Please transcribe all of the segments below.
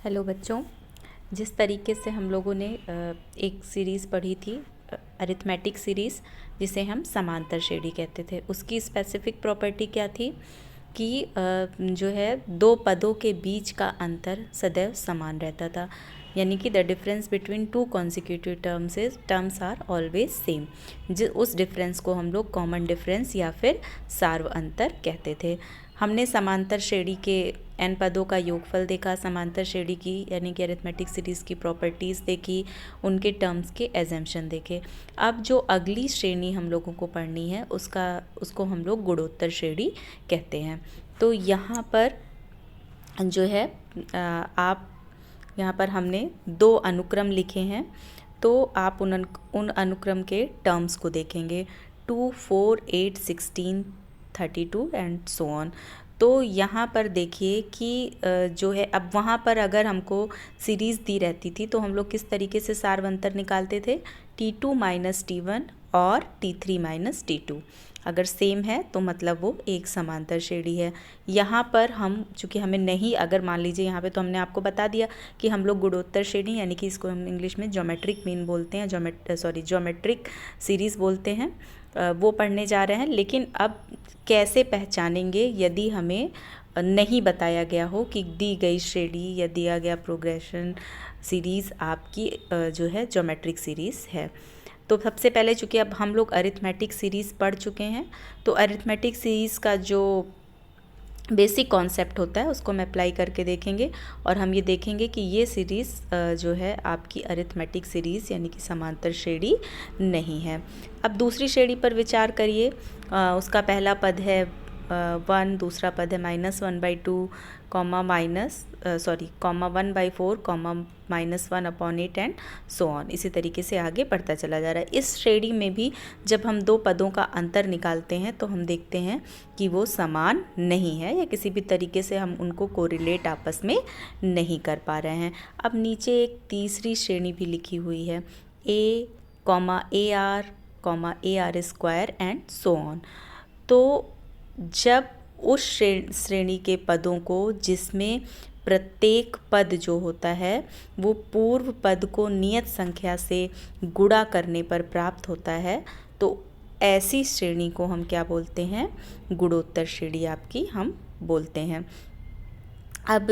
Hello बच्चों, जिस तरीके से हम लोगों ने एक सीरीज़ पढ़ी थी अरिथमेटिक सीरीज़ जिसे हम समांतर श्रेणी कहते थे, उसकी स्पेसिफिक प्रॉपर्टी क्या थी कि जो है दो पदों के बीच का अंतर सदैव समान रहता था, यानी कि the difference between two consecutive terms are always same. उस डिफरेंस को हम लोग कॉमन डिफरेंस या फिर सार्व अंतर कहते थे। हमने समांतर श्रेणी के n पदों का योगफल देखा, समांतर श्रेणी की यानी कि अरिथमेटिक सीरीज़ की प्रॉपर्टीज़ देखी, उनके टर्म्स के एजम्पशन देखे। अब जो अगली श्रेणी हम लोगों को पढ़नी है उसको हम लोग गुणोत्तर श्रेणी कहते हैं। तो यहाँ पर जो है आप यहाँ पर हमने दो अनुक्रम लिखे हैं, तो आप उन अनुक्रम के टर्म्स को देखेंगे 2, 4, 8, 16, 32 एंड सो ऑन। तो यहाँ पर देखिए कि जो है अब वहाँ पर अगर हमको सीरीज़ दी रहती थी तो हम लोग किस तरीके से सार्व अंतर निकालते थे, T2 माइनस T1 और T3 माइनस T2। अगर सेम है तो मतलब वो एक समांतर श्रेणी है। यहाँ पर हम चूँकि हमें नहीं, अगर मान लीजिए यहाँ पे तो हमने आपको बता दिया कि हम लोग गुणोत्तर श्रेणी यानी कि इसको हम इंग्लिश में ज्योमेट्रिक मीन बोलते हैं, ज्योमेट्रिक सीरीज़ बोलते हैं, वो पढ़ने जा रहे हैं। लेकिन अब कैसे पहचानेंगे यदि हमें नहीं बताया गया हो कि दी गई श्रेणी या दिया गया प्रोग्रेशन सीरीज़ आपकी जो है ज्योमेट्रिक सीरीज़ है। तो सबसे पहले चूँकि अब हम लोग अरिथमेटिक सीरीज़ पढ़ चुके हैं, तो अरिथमेटिक सीरीज़ का जो बेसिक कॉन्सेप्ट होता है उसको हम अप्लाई करके देखेंगे और हम ये देखेंगे कि ये सीरीज़ जो है आपकी अरिथमेटिक सीरीज़ यानी कि समांतर श्रेणी नहीं है। अब दूसरी श्रेणी पर विचार करिए। उसका पहला पद है 1, दूसरा पद है -1/2, comma 1/4, comma -1/8 and so on. इसी तरीके से आगे बढ़ता चला जा रहा है। इस श्रेणी में भी जब हम दो पदों का अंतर निकालते हैं तो हम देखते हैं कि वो समान नहीं है या किसी भी तरीके से हम उनको कोरिलेट आपस में नहीं कर पा रहे हैं। अब नीचे एक तीसरी श्रेणी भी लिखी हुई है A, AR, AR square and so on. तो जब उस श्रेणी के पदों को जिसमें प्रत्येक पद जो होता है वो पूर्व पद को नियत संख्या से गुणा करने पर प्राप्त होता है, तो ऐसी श्रेणी को हम क्या बोलते हैं, गुणोत्तर श्रेणी आपकी हम बोलते हैं। अब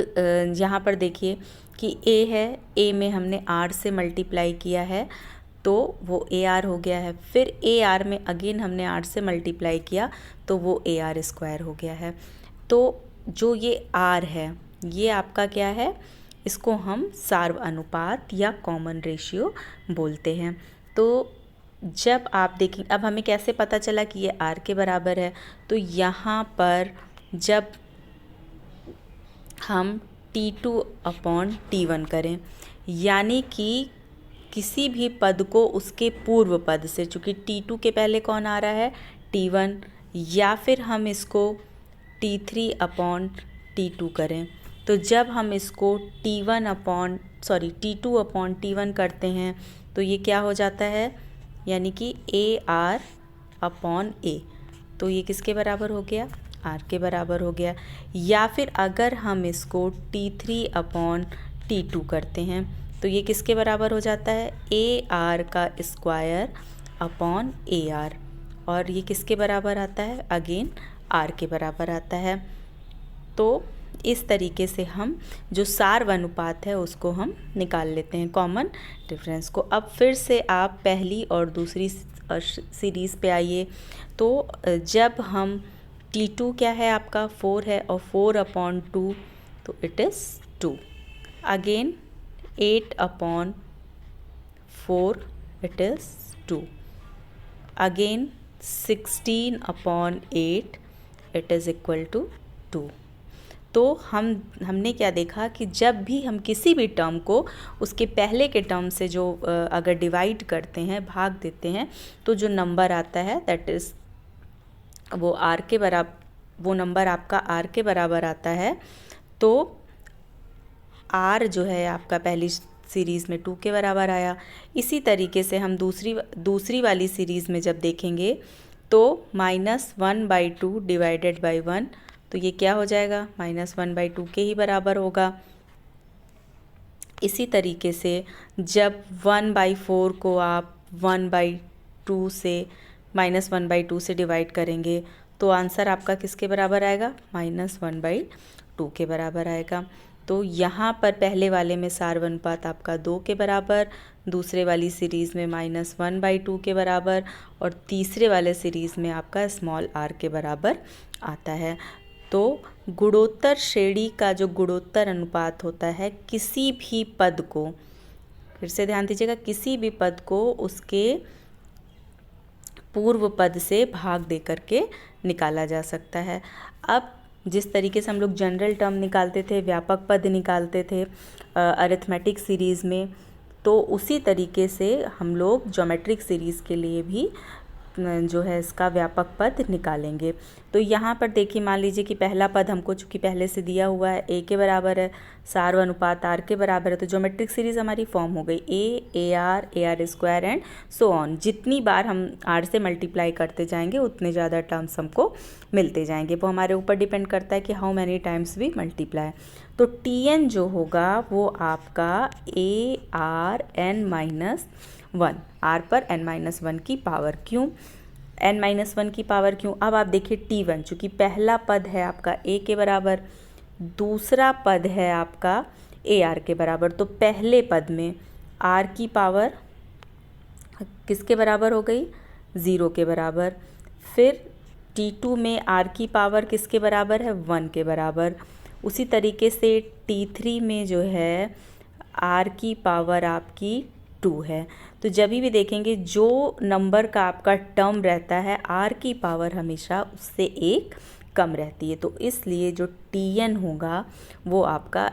यहाँ पर देखिए कि A है, A में हमने R से मल्टीप्लाई किया है तो वो AR हो गया है। फिर AR में अगेन हमने R से मल्टीप्लाई किया तो वो AR स्क्वायर हो गया है। तो जो ये R है ये आपका क्या है, इसको हम सार्व अनुपात या कॉमन रेशियो बोलते हैं। तो जब आप देखें, अब हमें कैसे पता चला कि ये R के बराबर है, तो यहाँ पर जब हम T2/T1 करें, यानी कि किसी भी पद को उसके पूर्व पद से, चूँकि T2 के पहले कौन आ रहा है, T1, या फिर हम इसको T3/T2 करें, तो जब हम इसको T2/T1 करते हैं तो ये क्या हो जाता है, यानी कि AR/A। तो ये किसके बराबर हो गया, R के बराबर हो गया। या फिर अगर हम इसको T3/T2 करते हैं तो ये किसके बराबर हो जाता है, AR का स्क्वायर अपॉन AR, और ये किसके बराबर आता है, अगेन R के बराबर आता है। तो इस तरीके से हम जो सार्व अनुपात है उसको हम निकाल लेते हैं, कॉमन डिफरेंस को। अब फिर से आप पहली और दूसरी सीरीज़ पे आइए। तो जब हम T2 क्या है आपका 4 है और 4/2 तो it is 2। Again 8/4 it is 2. Again 16/8 it is equal to 2. तो हमने क्या देखा कि जब भी हम किसी भी टर्म को उसके पहले के टर्म से जो अगर डिवाइड करते हैं, भाग देते हैं, तो जो नंबर आता है दैट इज़ वो R के बराबर, वो नंबर आपका R के बराबर आता है। तो R जो है आपका पहली सीरीज़ में 2 के बराबर आया। इसी तरीके से हम दूसरी वाली सीरीज़ में जब देखेंगे तो -1/2 डिवाइडेड बाई 1, तो ये क्या हो जाएगा, -1/2 के ही बराबर होगा। इसी तरीके से जब 1/4 को आप 1/2 से -1/2 से डिवाइड करेंगे तो आंसर आपका किसके बराबर आएगा? -1/2 के बराबर आएगा। तो यहाँ पर पहले वाले में सार अनुपात आपका 2 के बराबर, दूसरे वाली सीरीज़ में -1/2 के बराबर और तीसरे वाले सीरीज़ में आपका स्मॉल r के बराबर आता है। तो गुणोत्तर श्रेणी का जो गुणोत्तर अनुपात होता है किसी भी पद को, फिर से ध्यान दीजिएगा, किसी भी पद को उसके पूर्व पद से भाग दे करके निकाला जा सकता है। अब जिस तरीके से हम लोग जनरल टर्म निकालते थे, व्यापक पद निकालते थे अरिथमेटिक सीरीज़ में, तो उसी तरीके से हम लोग ज्योमेट्रिक सीरीज़ के लिए भी जो है इसका व्यापक पद निकालेंगे। तो यहाँ पर देखिए, मान लीजिए कि पहला पद हमको चूँकि पहले से दिया हुआ है a के बराबर है, सार अनुपात r के बराबर है, तो ज्योमेट्रिक सीरीज़ हमारी फॉर्म हो गई a r square and so on. जितनी बार हम r से मल्टीप्लाई करते जाएंगे उतने ज़्यादा टर्म्स हमको मिलते जाएंगे। वो हमारे ऊपर डिपेंड करता है कि how many times we multiply. तो tn जो होगा वो आपका a(r(n-1), r पर n-1 की पावर क्यों, n-1 की पावर क्यों। अब आप देखिए t1, चूँकि पहला पद है आपका a के बराबर, दूसरा पद है आपका ar के बराबर, तो पहले पद में r की पावर किसके बराबर हो गई? 0 के बराबर। फिर t2 में r की पावर किसके बराबर है? 1 के बराबर। उसी तरीके से t3 में जो है r की पावर आपकी 2 है। तो जब भी देखेंगे जो नंबर का आपका टर्म रहता है r की पावर हमेशा उससे 1 कम रहती है, तो इसलिए जो tn होगा वो आपका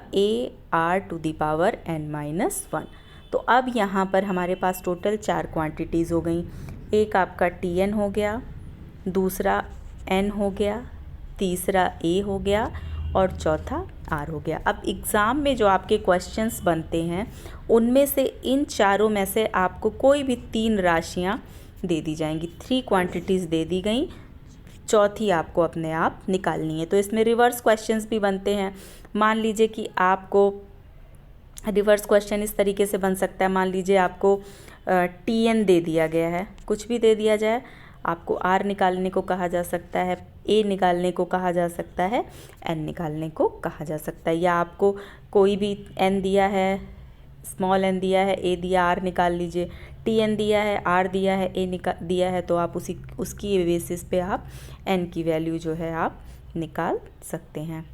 ar(n-1). तो अब यहाँ पर हमारे पास टोटल 4 क्वांटिटीज़ हो गई। एक आपका tn हो गया, दूसरा n हो गया, तीसरा a हो गया और चौथा r हो गया। अब एग्ज़ाम में जो आपके क्वेश्चंस बनते हैं उनमें से इन चारों में से आपको कोई भी 3 राशियां दे दी जाएंगी, 3 क्वांटिटीज़ दे दी गई, चौथी आपको अपने आप निकालनी है। तो इसमें रिवर्स क्वेश्चंस भी बनते हैं। मान लीजिए कि आपको रिवर्स क्वेश्चन इस तरीके से बन सकता है, मान लीजिए आपको tn दे दिया गया है, कुछ भी दे दिया जाए, आपको r निकालने को कहा जा सकता है, a निकालने को कहा जा सकता है, n निकालने को कहा जा सकता है, या आपको कोई भी n दिया है, स्मॉल n दिया है, a दिया, r निकाल लीजिए, tn दिया है, r दिया है, a दिया है, तो आप उसकी बेसिस पे आप n की वैल्यू जो है आप निकाल सकते हैं।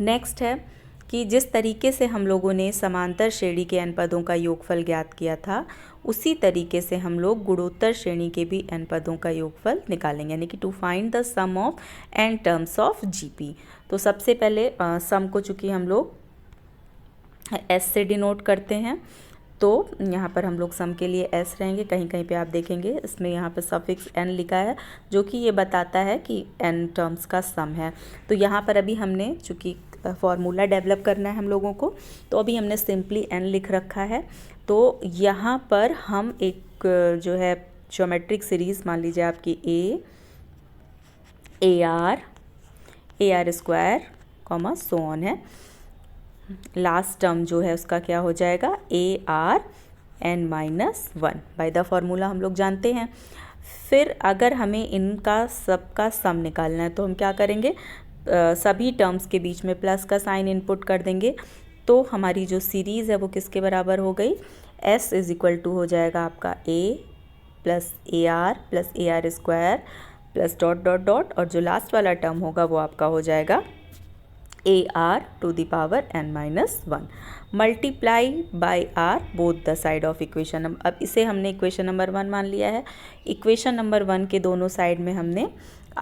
नेक्स्ट है कि जिस तरीके से हम लोगों ने समांतर श्रेणी के n पदों का योगफल ज्ञात किया था, उसी तरीके से हम लोग गुणोत्तर श्रेणी के भी n पदों का योगफल निकालेंगे, यानी कि to find the sum of n terms of GP. तो सबसे पहले सम को चूँकि हम लोग s से डिनोट करते हैं, तो यहाँ पर हम लोग सम के लिए s रहेंगे। कहीं कहीं पे आप देखेंगे इसमें यहाँ पर सफिक्स n लिखा है जो कि ये बताता है कि n टर्म्स का सम है। तो यहाँ पर अभी हमने चूँकि फॉर्मूला डेवलप करना है हम लोगों को, तो अभी हमने सिंपली n लिख रखा है। तो यहाँ पर हम एक जो है ज्योमेट्रिक सीरीज़ मान लीजिए आपकी ar square comma so on है, लास्ट टर्म जो है उसका क्या हो जाएगा? ar(n-1) बाय द फॉर्मूला हम लोग जानते हैं। फिर अगर हमें इनका सबका सम निकालना है तो हम क्या करेंगे? सभी टर्म्स के बीच में प्लस का साइन इनपुट कर देंगे, तो हमारी जो सीरीज़ है वो किसके बराबर हो गई? s इज इक्वल टू हो जाएगा आपका a plus ar square plus dot dot dot, और जो लास्ट वाला टर्म होगा वो आपका हो जाएगा ar(n-1) multiply by r both the side of equation. अब इसे हमने इक्वेशन नंबर 1 मान लिया है। इक्वेशन नंबर 1 के दोनों साइड में हमने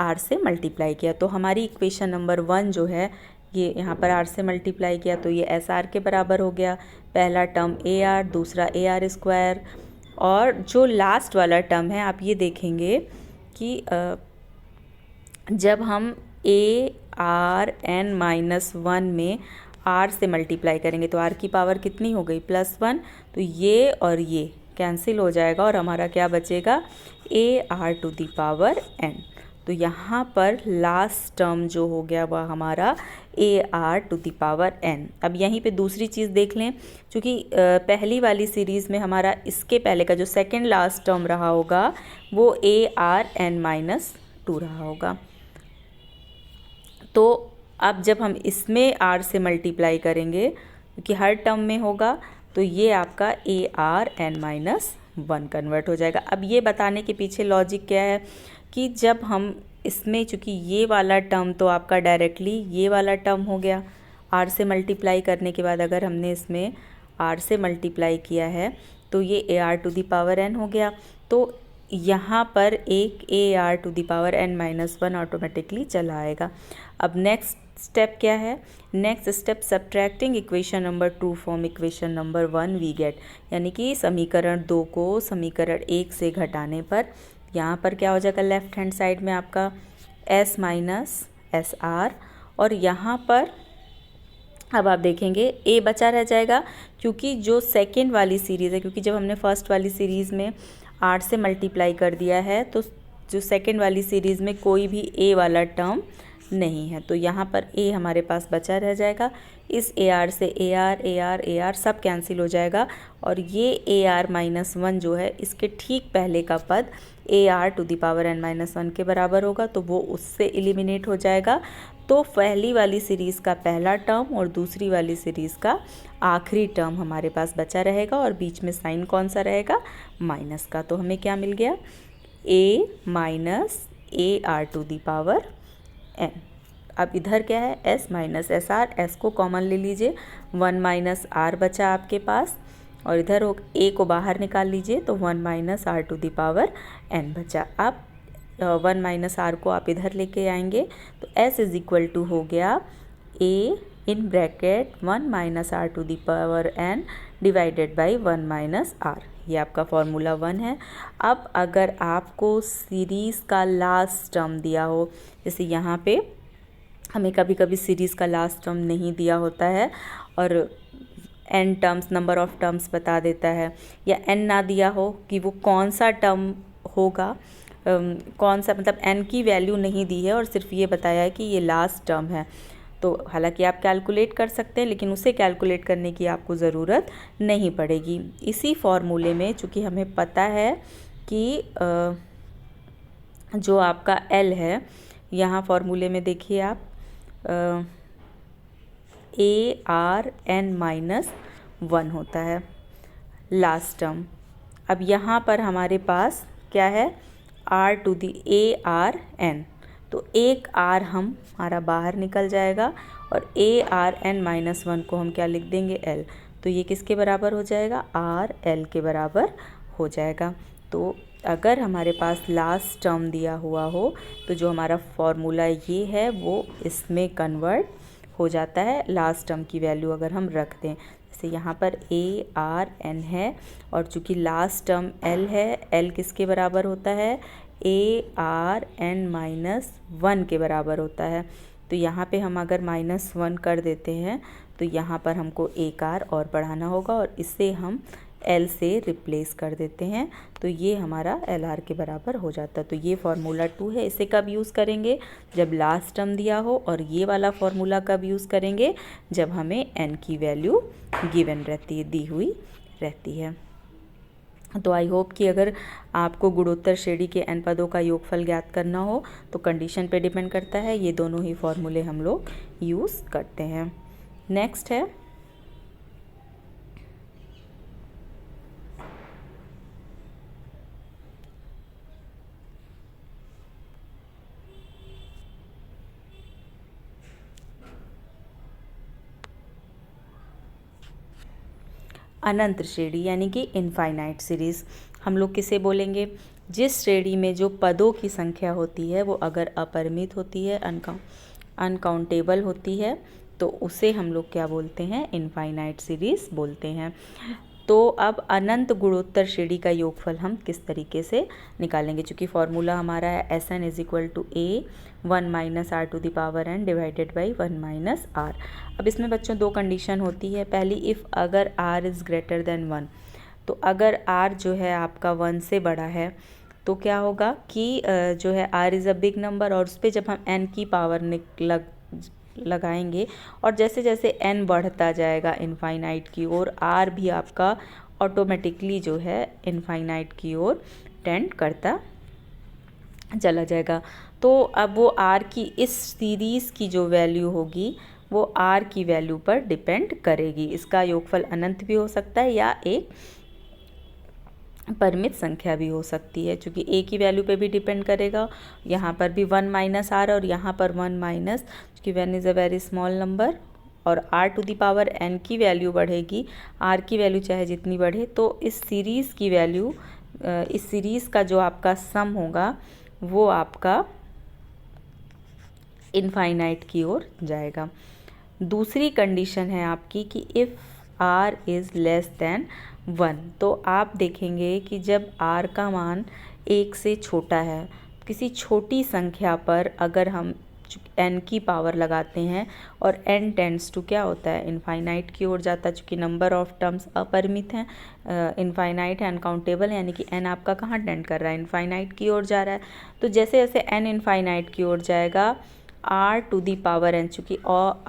r से मल्टीप्लाई किया, तो हमारी इक्वेशन नंबर 1 जो है ये यहाँ पर r से मल्टीप्लाई किया तो ये SR के बराबर हो गया। पहला टर्म AR, दूसरा AR स्क्वायर, और जो लास्ट वाला टर्म है आप ये देखेंगे कि जब हम ar(n-1) में r से मल्टीप्लाई करेंगे तो r की पावर कितनी हो गई? +1। तो ये और ये कैंसिल हो जाएगा और हमारा क्या बचेगा? ar⁴n। तो यहाँ पर लास्ट टर्म जो हो गया वह हमारा AR⁴n। अब यहीं पे दूसरी चीज़ देख लें, क्योंकि पहली वाली सीरीज़ में हमारा इसके पहले का जो सेकंड लास्ट टर्म रहा होगा वो ARn-2 रहा होगा। तो अब जब हम इसमें r से मल्टीप्लाई करेंगे, क्योंकि हर टर्म में होगा, तो ये आपका ARn-1 कन्वर्ट हो जाएगा। अब ये बताने के पीछे लॉजिक क्या है कि जब हम इसमें, चूँकि ये वाला टर्म तो आपका डायरेक्टली ये वाला टर्म हो गया, r से मल्टीप्लाई करने के बाद अगर हमने इसमें r से मल्टीप्लाई किया है तो ये AR⁴n हो गया। तो यहाँ पर एक AR⁴n-1 ऑटोमेटिकली चला आएगा। अब नेक्स्ट स्टेप क्या है? Next step subtracting equation number 2 from equation number 1 we get, यानी कि समीकरण 2 को समीकरण 1 से घटाने पर यहाँ पर क्या हो जाएगा, लेफ्ट हैंड साइड में आपका s माइनस एस आर, और यहाँ पर अब आप देखेंगे a बचा रह जाएगा, क्योंकि जो सेकेंड वाली सीरीज़ है, क्योंकि जब हमने फर्स्ट वाली सीरीज़ में r से मल्टीप्लाई कर दिया है तो जो सेकेंड वाली सीरीज़ में कोई भी a वाला टर्म नहीं है, तो यहाँ पर a हमारे पास बचा रह जाएगा। इस AR से AR सब कैंसिल हो जाएगा, और ये AR-1 जो है इसके ठीक पहले का पद AR⁴n-1 के बराबर होगा, तो वो उससे एलिमिनेट हो जाएगा। तो पहली वाली सीरीज़ का पहला टर्म और दूसरी वाली सीरीज़ का आखिरी टर्म हमारे पास बचा रहेगा, और बीच में साइन कौन सा रहेगा, माइनस का। तो हमें क्या मिल गया, a माइनस AR⁴n। अब इधर क्या है, s minus S R, s को कॉमन ले लीजिए, 1 माइनस r बचा आपके पास, और इधर a को बाहर निकाल लीजिए तो 1 माइनस r⁴n बचा। अब 1 माइनस r को आप इधर लेके आएंगे तो s इज इक्वल टू हो गया a in bracket 1 minus r⁴n divided by 1 minus r। ये आपका फॉर्मूला 1 है। अब अगर आपको सीरीज़ का लास्ट टर्म दिया हो, जैसे यहाँ पे हमें कभी कभी सीरीज़ का लास्ट टर्म नहीं दिया होता है और n terms, number of terms बता देता है, या n ना दिया हो कि वो कौन सा टर्म होगा, कौन सा, मतलब n की वैल्यू नहीं दी है और सिर्फ ये बताया है कि ये लास्ट टर्म है, तो हालांकि आप कैलकुलेट कर सकते हैं, लेकिन उसे कैलकुलेट करने की आपको ज़रूरत नहीं पड़ेगी। इसी फॉर्मूले में चूँकि हमें पता है कि जो आपका L है, यहाँ फॉर्मूले में देखिए आप ARn-1 होता है लास्ट टर्म। अब यहाँ पर हमारे पास क्या है, ARn, तो एक r हमारा बाहर निकल जाएगा और ARn-1 को हम क्या लिख देंगे, L। तो ये किसके बराबर हो जाएगा, RL के बराबर हो जाएगा। तो अगर हमारे पास लास्ट टर्म दिया हुआ हो तो जो हमारा फॉर्मूला ये है वो इसमें कन्वर्ट हो जाता है, लास्ट टर्म की वैल्यू अगर हम रख दें। जैसे यहाँ पर ARn है और चूँकि लास्ट टर्म L है, L किसके बराबर होता है, ARn-1 के बराबर होता है। तो यहाँ पे हम अगर -1 कर देते हैं तो यहाँ पर हमको एक r और बढ़ाना होगा और इसे हम L से रिप्लेस कर देते हैं, तो ये हमारा LR के बराबर हो जाता है। तो ये फार्मूला 2 है। इसे कब यूज़ करेंगे, जब लास्ट टर्म दिया हो, और ये वाला फार्मूला कब यूज़ करेंगे, जब हमें n की वैल्यू गिवन रहती है, दी हुई रहती है। तो आई होप कि अगर आपको गुणोत्तर श्रेणी के n पदों का योगफल ज्ञात करना हो तो कंडीशन पे डिपेंड करता है, ये दोनों ही फॉर्मूले हम लोग यूज़ करते हैं। नेक्स्ट है अनंत श्रेणी, यानी कि इनफाइनाइट सीरीज़। हम लोग किसे बोलेंगे, जिस श्रेणी में जो पदों की संख्या होती है वो अगर अपरिमित होती है, अनकाउंटेबल होती है, तो उसे हम लोग क्या बोलते हैं, इनफाइनाइट सीरीज़ बोलते हैं। तो अब अनंत गुणोत्तर श्रेणी का योगफल हम किस तरीके से निकालेंगे, चूँकि फॉर्मूला हमारा है Sn is equal to A 1 minus r⁴n divided by 1 minus r। अब इसमें बच्चों दो कंडीशन होती है। पहली, इफ़ अगर r इज़ ग्रेटर देन 1, तो अगर r जो है आपका 1 से बड़ा है तो क्या होगा कि जो है r is a big number, और उस पर जब हम n की पावर लगाएंगे और जैसे जैसे n बढ़ता जाएगा इनफाइनाइट की ओर, r भी आपका ऑटोमेटिकली जो है इनफाइनाइट की ओर टेंड करता चला जाएगा। तो अब वो r की इस सीरीज़ की जो वैल्यू होगी वो r की वैल्यू पर डिपेंड करेगी। इसका योगफल अनंत भी हो सकता है या एक परिमित संख्या भी हो सकती है, क्योंकि a की वैल्यू पे भी डिपेंड करेगा। यहाँ पर भी 1 माइनस r और यहाँ पर 1 माइनस, क्योंकि 1 is a very small number, और r to the power n की वैल्यू बढ़ेगी, r की वैल्यू चाहे जितनी बढ़े। तो इस सीरीज़ की वैल्यू, इस सीरीज़ का जो आपका सम होगा वो आपका इनफाइनाइट की ओर जाएगा। दूसरी कंडीशन है आपकी कि if r is less than 1, तो आप देखेंगे कि जब r का मान 1 से छोटा है, किसी छोटी संख्या पर अगर हम n की पावर लगाते हैं और n टेंड्स टू क्या होता है, इनफाइनाइट की ओर जाता है, चूँकि नंबर ऑफ टर्म्स अपरिमित हैं, इनफाइनाइट है, अनकाउंटेबल, यानी कि n आपका कहाँ टेंड कर रहा है, इनफाइनाइट की ओर जा रहा है। तो जैसे जैसे n इनफाइनाइट की ओर जाएगा, r to the power n, चूँकि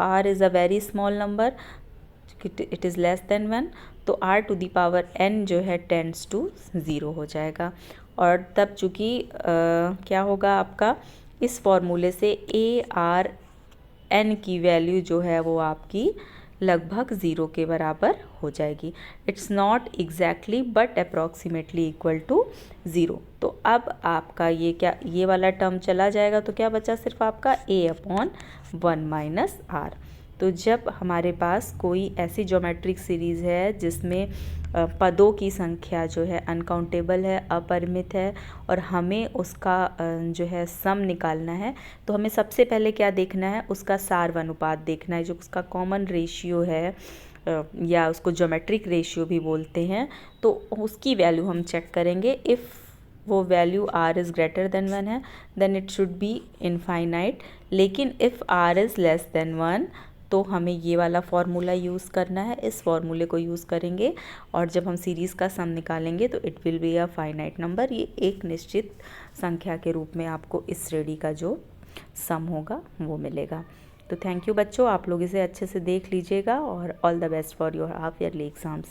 r is a very small number, it is less than 1, तो r to the power n जो है टेंड्स टू 0 हो जाएगा। और तब चूँकि क्या होगा आपका, इस फॉर्मूले से a r n की वैल्यू जो है वो आपकी लगभग 0 के बराबर हो जाएगी। It's not exactly but approximately equal to 0। तो अब आपका ये क्या, ये वाला टर्म चला जाएगा, तो क्या बचा सिर्फ आपका a/1 माइनस r। तो जब हमारे पास कोई ऐसी ज्योमेट्रिक सीरीज़ है जिसमें पदों की संख्या जो है अनकाउंटेबल है, अपरिमित है, और हमें उसका जो है सम निकालना है, तो हमें सबसे पहले क्या देखना है, उसका सार अनुपात देखना है, जो उसका कॉमन रेशियो है या उसको ज्योमेट्रिक रेशियो भी बोलते हैं। तो उसकी वैल्यू हम चेक करेंगे। इफ़ वो value r is greater than 1 है, then it should be infinite. लेकिन if r is less than 1, तो हमें ये वाला फॉर्मूला यूज़ करना है, इस फॉर्मूले को यूज़ करेंगे, और जब हम सीरीज़ का सम निकालेंगे तो it will be a finite number. ये एक निश्चित संख्या के रूप में आपको इस श्रेणी का जो सम होगा वो मिलेगा। तो थैंक यू बच्चों, आप लोग इसे अच्छे से देख लीजिएगा, और all the best for your half yearly exams.